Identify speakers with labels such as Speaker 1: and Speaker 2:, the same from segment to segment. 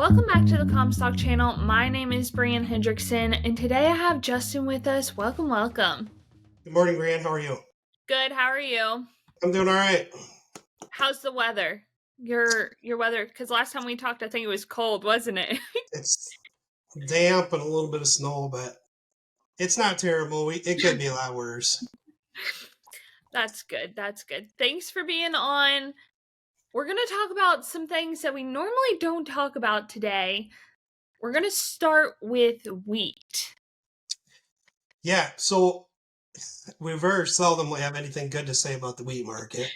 Speaker 1: Welcome back to the Comstock channel. My name is Brian Hendrickson, and today I have Justin with us. Welcome.
Speaker 2: Good morning, Brian. How are you?
Speaker 1: Good. How are you?
Speaker 2: I'm doing all right.
Speaker 1: How's the weather? Your weather? Because last time we talked, I think it was cold, wasn't it?
Speaker 2: It's damp and a little bit of snow, but it's not terrible. It could be a lot worse.
Speaker 1: That's good. Thanks for being on. We're going to talk about some things that we normally don't talk about today. We're going to start with wheat.
Speaker 2: Yeah, so we very seldomly have anything good to say about the wheat market.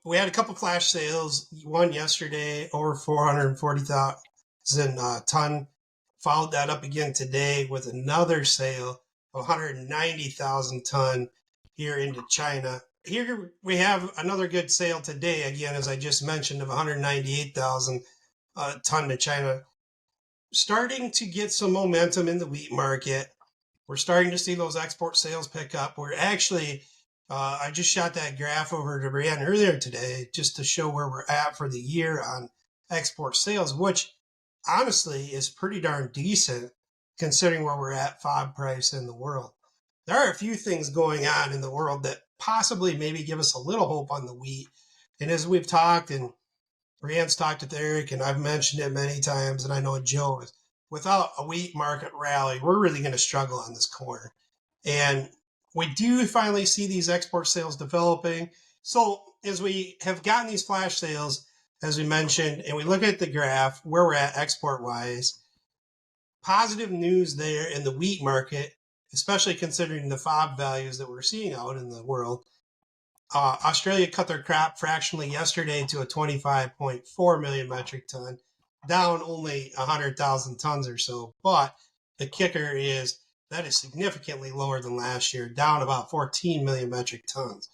Speaker 2: We had a couple flash sales. One yesterday, over 440,000 ton. Followed that up again today with another sale of 190,000 ton here into China. Here we have another good sale today, again, as I just mentioned, of 198,000 ton to China. Starting to get some momentum in the wheat market. We're starting to see those export sales pick up. We're actually, I just shot that graph over to Brianne earlier today just to show where we're at for the year on export sales, which honestly is pretty darn decent considering where we're at FOB price in the world. There are a few things going on in the world that possibly maybe give us a little hope on the wheat. And as we've talked, and Brianne's talked with Eric, and I've mentioned it many times, and I know Joe is, without a wheat market rally, we're really going to struggle on this corn. And we do finally see these export sales developing. So as we have gotten these flash sales, as we mentioned, and we look at the graph where we're at export wise, positive news there in the wheat market, especially considering the FOB values that we're seeing out in the world. Australia cut their crop fractionally yesterday to a 25.4 million metric ton, down only 100,000 tons or so. But the kicker is that is significantly lower than last year, down about 14 million metric tons.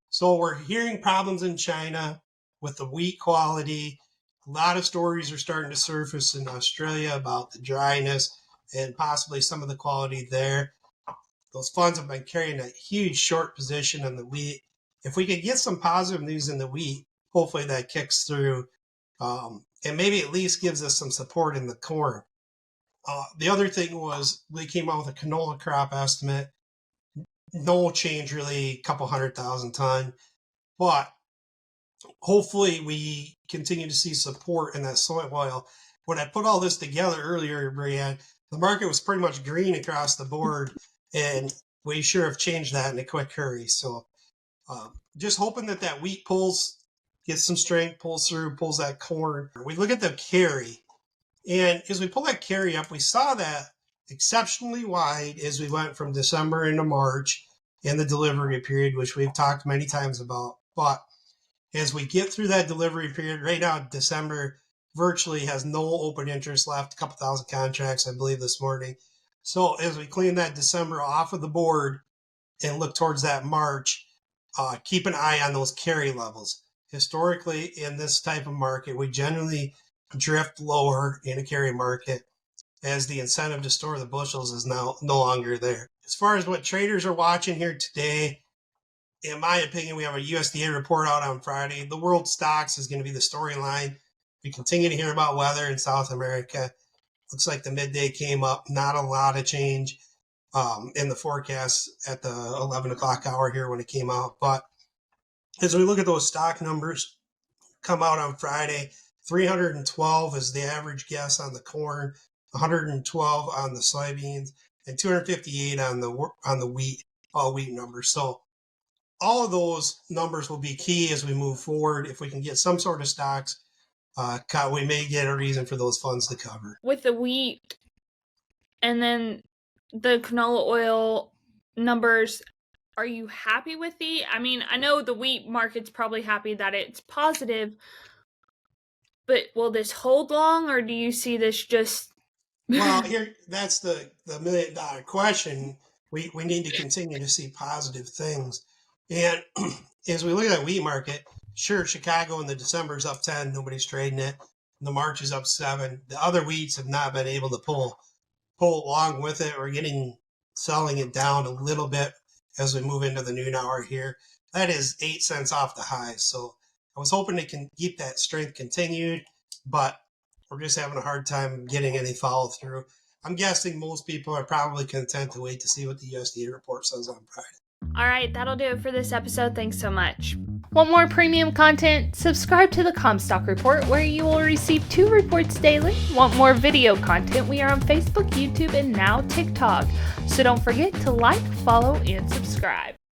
Speaker 2: So we're hearing problems in China with the wheat quality. A lot of stories are starting to surface in Australia about the dryness and possibly some of the quality there. Those funds have been carrying a huge short position on the wheat. If we could get some positive news in the wheat, hopefully that kicks through and maybe at least gives us some support in the corn. The other thing was we came out with a canola crop estimate. No change really, a couple 100,000 ton. But hopefully we continue to see support in that soy oil. When I put all this together earlier, Brianne, the market was pretty much green across the board, and we sure have changed that in a quick hurry. So just hoping that wheat gets some strength, pulls through, pulls that corn. We look at the carry, and as we pull that carry up, we saw that exceptionally wide as we went from December into March in the delivery period, which we've talked many times about. But as we get through that delivery period, right now, December virtually has no open interest left, a couple thousand contracts, I believe, this morning. So as we clean that December off of the board and look towards that March, keep an eye on those carry levels. Historically, in this type of market, we generally drift lower in a carry market as the incentive to store the bushels is now no longer there. As far as what traders are watching here today, in my opinion, we have a USDA report out on Friday. The world stocks is going to be the storyline. We continue to hear about weather in South America. Looks like the midday came up. Not a lot of change in the forecast at the 11 o'clock hour here when it came out. But as we look at those stock numbers come out on Friday, 312 is the average guess on the corn, 112 on the soybeans, and 258 on the wheat, all wheat numbers. So all of those numbers will be key as we move forward. If we can get some sort of stocks, we may get a reason for those funds to cover.
Speaker 1: With the wheat and then the canola oil numbers, are you happy with I know the wheat market's probably happy that it's positive, but will this hold long, or do you see this just...
Speaker 2: Well, that's the $1 million question. We need to continue to see positive things. And as we look at that wheat market, sure, Chicago in the December is up 10, nobody's trading it. The March is up 7. The other wheats have not been able to pull along with it. We're selling it down a little bit as we move into the noon hour here. That is 8 cents off the highs. So I was hoping it can keep that strength continued, but we're just having a hard time getting any follow through. I'm guessing most people are probably content to wait to see what the USDA report says on Friday.
Speaker 1: All right, that'll do it for this episode. Thanks so much. Want more premium content? Subscribe to the Comstock Report, where you will receive 2 reports daily. Want more video content? We are on Facebook, YouTube, and now TikTok. So don't forget to like, follow, and subscribe.